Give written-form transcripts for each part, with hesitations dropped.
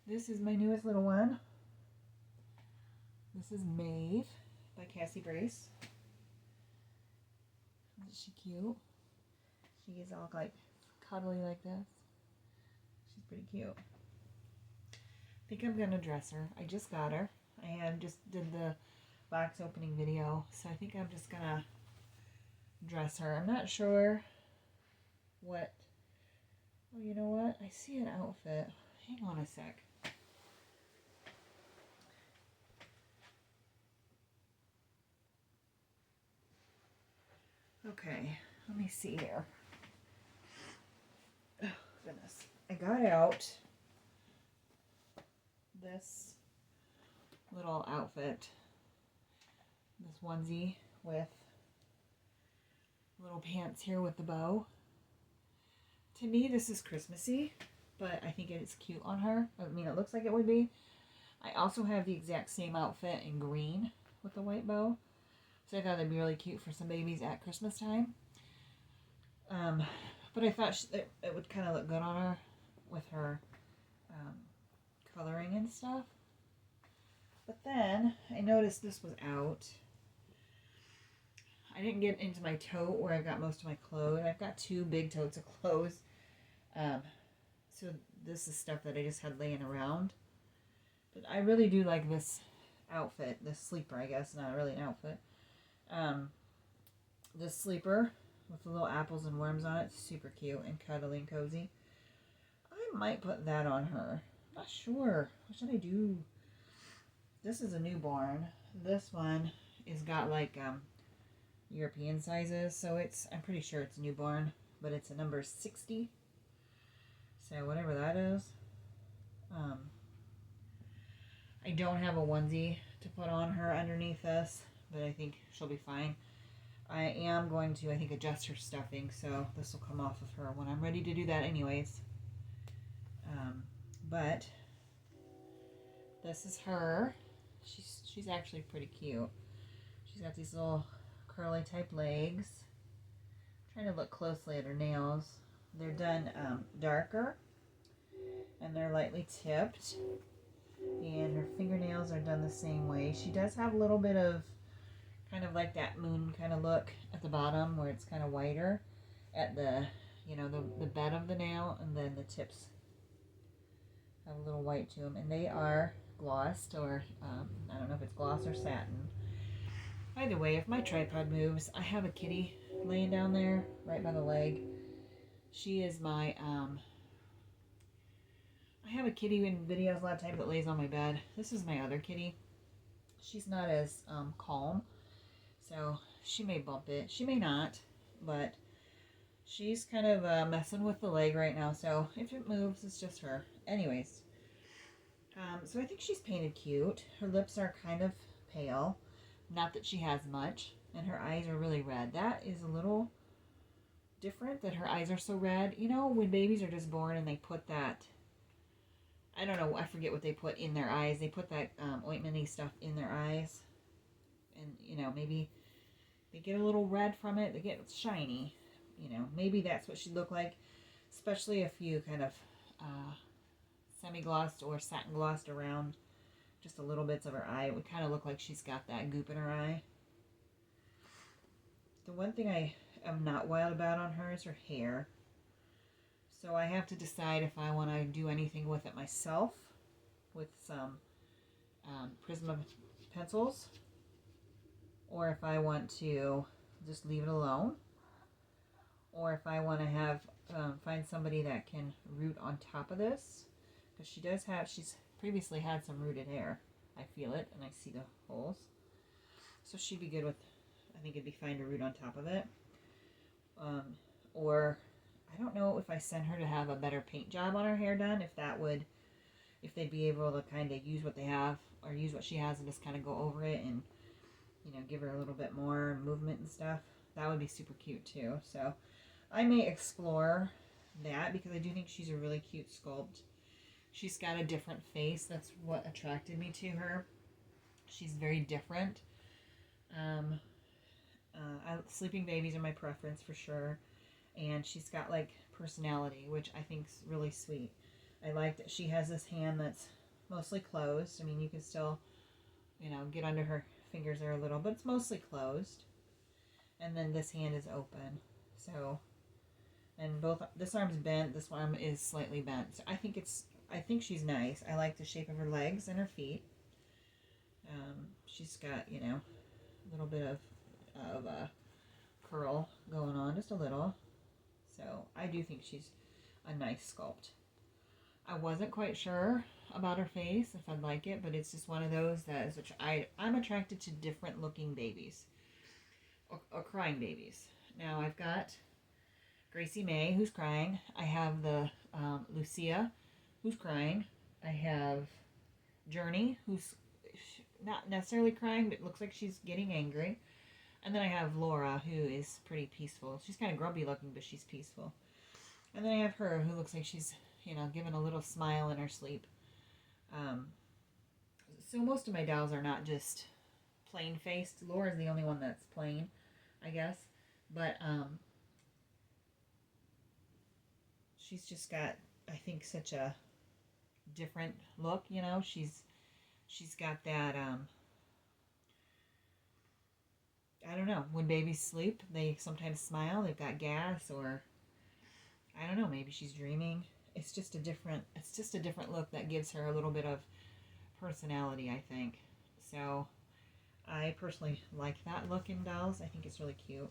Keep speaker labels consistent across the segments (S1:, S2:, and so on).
S1: This is my newest little one. This is Mave by Cassie Brace. Isn't she cute? She is all like cuddly like this. She's pretty cute. I think I'm gonna dress her. I just got her. I just did the box opening video, so I think I'm just gonna dress her. I'm not sure what. Oh, you know what? I see an outfit. Hang on a sec. Okay, let me see here. Oh, goodness. I got out this little outfit, this onesie with little pants here with the bow. To me, this is Christmassy, but I think it's cute on her. I mean, it looks like it would be. I also have the exact same outfit in green with the white bow. So I thought it'd be really cute for some babies at Christmas time. But I thought it would kind of look good on her with her coloring and stuff. But then I noticed this was out. I didn't get into my tote where I've got most of my clothes. I've got 2 big totes of clothes. So this is stuff that I just had laying around. But I really do like this outfit, this sleeper, I guess, not really an outfit. This sleeper with the little apples and worms on it, super cute and cuddly and cozy. I might put that on her. I'm not sure. What should I do? This is a newborn. This one is got like European sizes, so I'm pretty sure it's newborn, but it's a number 60. So whatever that is. I don't have a onesie to put on her underneath this, but I think she'll be fine. I am going to, I think, adjust her stuffing, so this will come off of her when I'm ready to do that anyways. But this is her. She's actually pretty cute. She's got these little curly type legs. I'm trying to look closely at her nails. They're done darker, and they're lightly tipped. And her fingernails are done the same way. She does have a little bit of kind of like that moon kind of look at the bottom where it's kind of whiter at the, the bed of the nail, and then the tips have a little white to them. And they are glossed, or I don't know if it's gloss or satin. Either way, if my tripod moves, I have a kitty laying down there right by the leg. She is my, I have a kitty in videos a lot of times that lays on my bed. This is my other kitty. She's not as calm, so she may bump it. She may not, but she's kind of messing with the leg right now, so if it moves, it's just her. Anyways, so I think she's painted cute. Her lips are kind of pale. Not that she has much, and her eyes are really red. That is a little different that her eyes are so red. You know, when babies are just born and they put that, I don't know, I forget what they put in their eyes. They put that ointment-y stuff in their eyes. And, maybe they get a little red from it. They get shiny. Maybe that's what she'd look like. Especially if you kind of semi-glossed or satin glossed around just a little bits of her eye. It would kind of look like she's got that goop in her eye. The one thing I am not wild about on her is her hair. So I have to decide if I want to do anything with it myself with some Prisma pencils, or if I want to just leave it alone, or if I want to have find somebody that can root on top of this, because she's previously had some rooted hair. I feel it and I see the holes, so she'd be good with, I think it'd be fine to root on top of it. Or I don't know if I send her to have a better paint job on her hair done, if they'd be able to kind of use what they have, or use what she has and just kind of go over it and, give her a little bit more movement and stuff. That would be super cute too. So I may explore that, because I do think she's a really cute sculpt. She's got a different face. That's what attracted me to her. She's very different. Sleeping babies are my preference for sure. And she's got like personality, which I think's really sweet. I like that she has this hand that's mostly closed. I mean, you can still, you know, get under her fingers there a little, but it's mostly closed. And then this hand is open. So, and both, this arm's bent, this arm is slightly bent. So I think she's nice. I like the shape of her legs and her feet. She's got, you know, a little bit of a curl going on, just a little. So I do think she's a nice sculpt. I wasn't quite sure about her face, if I'd like it, but it's just one of those that is, I'm attracted to different looking babies, or crying babies. Now I've got Gracie May, who's crying. I have the Lucia, who's crying. I have Journey, who's not necessarily crying, but looks like she's getting angry. And then I have Laura, who is pretty peaceful. She's kind of grumpy looking, but she's peaceful. And then I have her, who looks like she's, you know, giving a little smile in her sleep. So most of my dolls are not just plain faced. Laura's the only one that's plain, I guess. But she's just got, I think, such a different look, you know. She's got that, I don't know, when babies sleep, they sometimes smile. They've got gas, or I don't know, maybe she's dreaming. It's just a different look that gives her a little bit of personality, I think. So I personally like that look in dolls. I think it's really cute.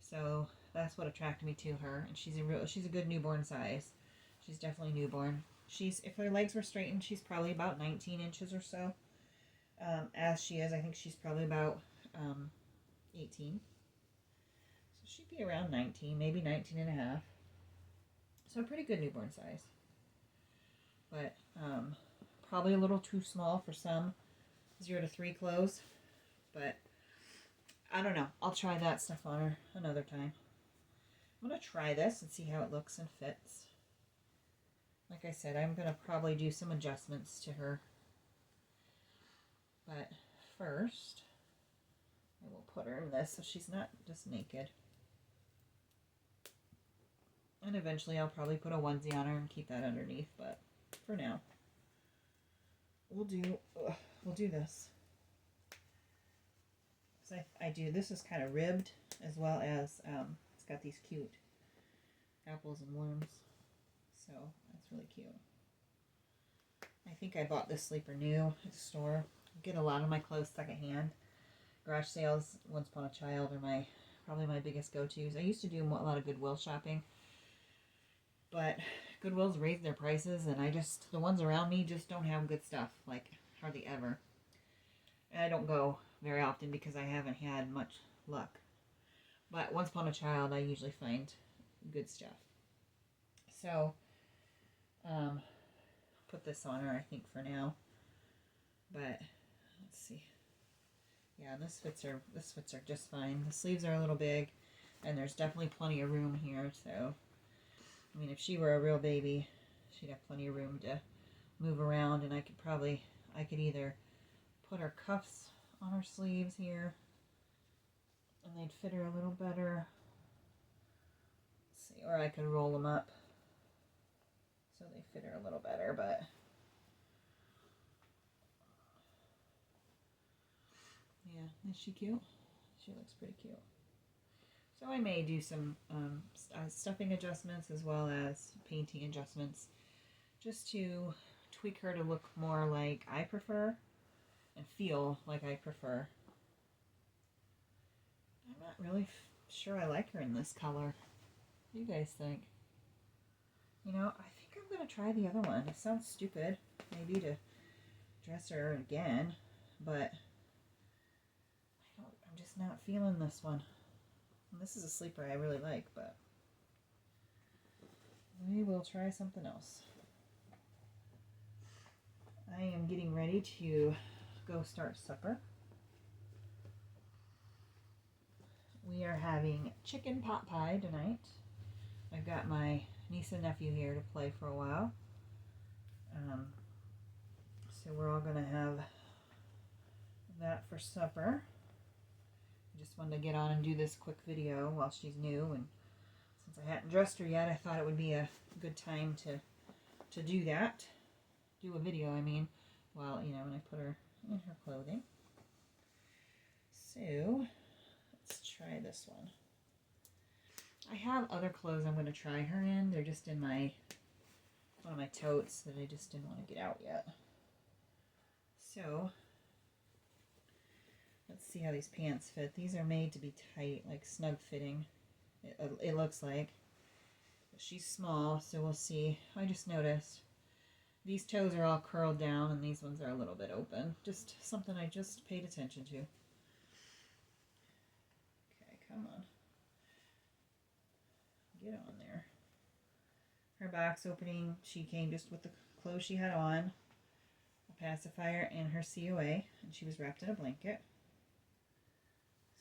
S1: So that's what attracted me to her. And she's a good newborn size. She's definitely newborn. If her legs were straightened, she's probably about 19 inches or so. As she is, I think she's probably about 18. So she'd be around 19, maybe 19 and a half. So a pretty good newborn size. But probably a little too small for some 0 to 3 clothes. But I don't know. I'll try that stuff on her another time. I'm going to try this and see how it looks and fits. Like I said, I'm going to probably do some adjustments to her. But first, I will put her in this so she's not just naked. And eventually I'll probably put a onesie on her and keep that underneath, but for now, we'll do this. So this is kind of ribbed, as well as it's got these cute apples and worms. So that's really cute. I think I bought this sleeper new at the store. I get a lot of my clothes secondhand. Garage sales, Once Upon a Child, are probably my biggest go-tos. I used to do a lot of Goodwill shopping, but Goodwill's raised their prices, and the ones around me just don't have good stuff, like hardly ever. And I don't go very often because I haven't had much luck. But Once Upon a Child, I usually find good stuff. So, put this on her, I think, for now. But let's see. Yeah, this fits her just fine. The sleeves are a little big, and there's definitely plenty of room here. So, I mean, if she were a real baby, she'd have plenty of room to move around, and I could either put her cuffs on her sleeves here, and they'd fit her a little better. Let's see, or I could roll them up so they fit her a little better, but yeah, is she cute? She looks pretty cute. So I may do some stuffing adjustments as well as painting adjustments, just to tweak her to look more like I prefer and feel like I prefer. I'm not really sure I like her in this color. What do you guys think? You know, I think I'm going to try the other one. It sounds stupid, maybe, to dress her again, but I'm just not feeling this one. And this is a sleeper I really like, but we will try something else. I am getting ready to go start supper. We are having chicken pot pie tonight. I've got my niece and nephew here to play for a while. So we're all going to have that for supper. I just wanted to get on and do this quick video while she's new, and since I hadn't dressed her yet, I thought it would be a good time to do that. do a video, I mean, well, you know, when I put her in her clothing. So, let's try this one. I have other clothes I'm going to try her in. They're just in my, one of my totes that I just didn't want to get out yet. So, let's see how these pants fit. These are made to be tight, like snug fitting, it looks like. But she's small, so we'll see. I just noticed these toes are all curled down and these ones are a little bit open. Just something I just paid attention to. Okay, come on. Get on there. Her box opening, she came just with the clothes she had on, a pacifier, and her COA, and she was wrapped in a blanket.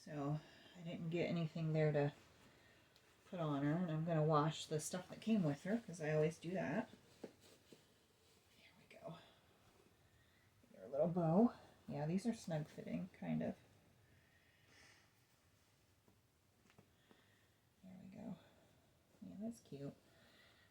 S1: So I didn't get anything there to put on her, and I'm going to wash the stuff that came with her, because I always do that. Here we go. Get her little bow. Yeah, these are snug fitting, kind of. There we go. Yeah, that's cute.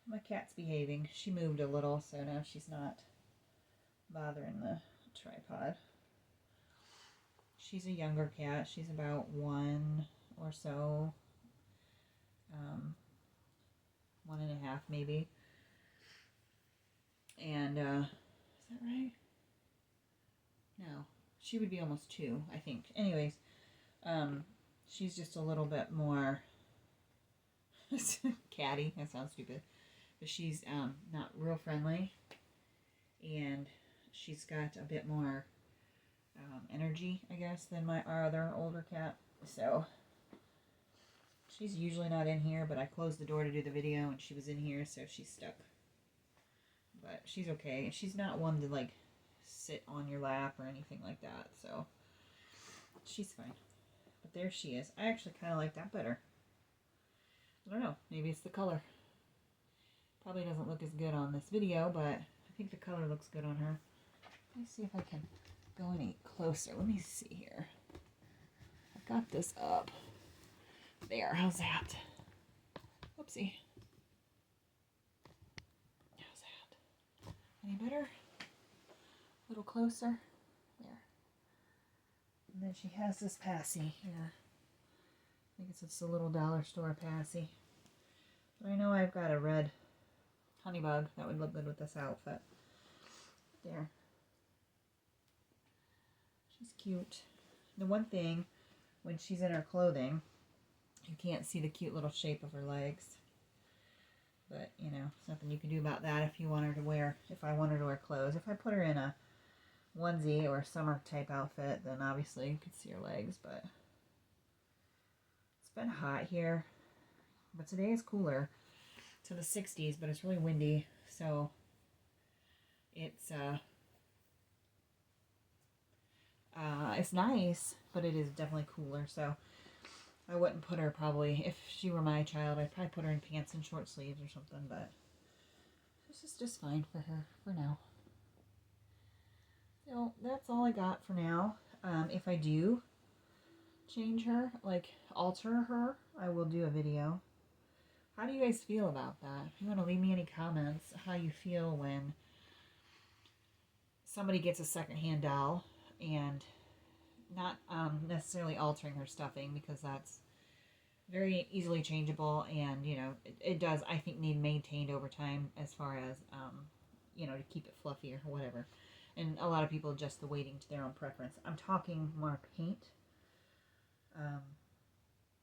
S1: My cat's behaving. She moved a little, so now she's not bothering the tripod. She's a younger cat. She's about 1 or so. 1.5 maybe. And, is that right? No. She would be almost 2, I think. Anyways, she's just a little bit more catty. That sounds stupid. But she's not real friendly. And she's got a bit more energy, I guess, than our other older cat. So she's usually not in here, but I closed the door to do the video and she was in here, so she's stuck. But she's okay. She's not one to like sit on your lap or anything like that, so she's fine. But there she is. I actually kind of like that better. I don't know. Maybe it's the color. Probably doesn't look as good on this video, but I think the color looks good on her. Let me see if I can go any closer. Let me see here. I've got this up. There, how's that? Whoopsie. How's that? Any better? A little closer? There. And then she has this passy here. I think it's just a little dollar store passy. But I know I've got a red honeybug that would look good with this outfit. There. She's cute. The one thing, when she's in her clothing, you can't see the cute little shape of her legs. But, you know, there's nothing you can do about that if you want her to wear, if I want her to wear clothes. If I put her in a onesie or summer type outfit, then obviously you could see her legs, but it's been hot here. But today is cooler to the 60s, but it's really windy, so it's nice, but it is definitely cooler, so I wouldn't put her probably, if she were my child, I'd probably put her in pants and short sleeves or something, but this is just fine for her for now. So that's all I got for now. If I do change her, like alter her, I will do a video. How do you guys feel about that? If you want to leave me any comments, how you feel when somebody gets a secondhand doll and not necessarily altering her stuffing, because that's very easily changeable, and you know it does, I think, need maintained over time as far as you know, to keep it fluffy or whatever. And a lot of people adjust the weighting to their own preference. I'm talking more paint.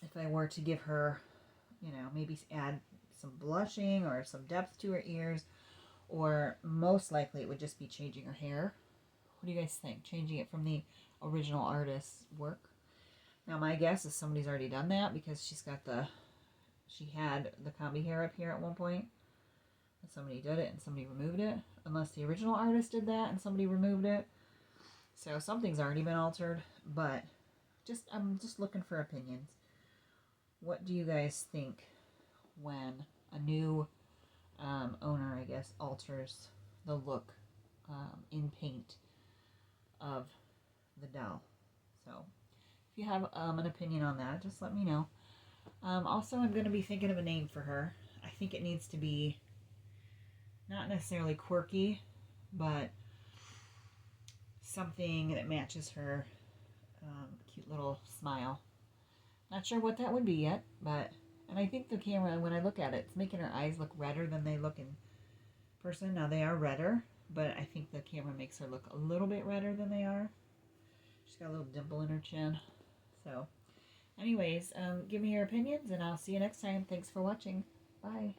S1: If I were to give her, you know, maybe add some blushing or some depth to her ears, or most likely it would just be changing her hair. What do you guys think? Changing it from the original artist's work. Now my guess is somebody's already done that, because she had the combi hair up here at one point. And somebody did it and somebody removed it. Unless the original artist did that and somebody removed it. So something's already been altered, but I'm just looking for opinions. What do you guys think when a new owner, I guess, alters the look in paint of the doll? So if you have an opinion on that, just let me know. Also, I'm going to be thinking of a name for her. I think it needs to be not necessarily quirky, but something that matches her cute little smile. Not sure what that would be yet, but, and I think the camera, when I look at it, it's making her eyes look redder than they look in person. Now they are redder, but I think the camera makes her look a little bit redder than they are. She's got a little dimple in her chin. So anyways, give me your opinions and I'll see you next time. Thanks for watching. Bye.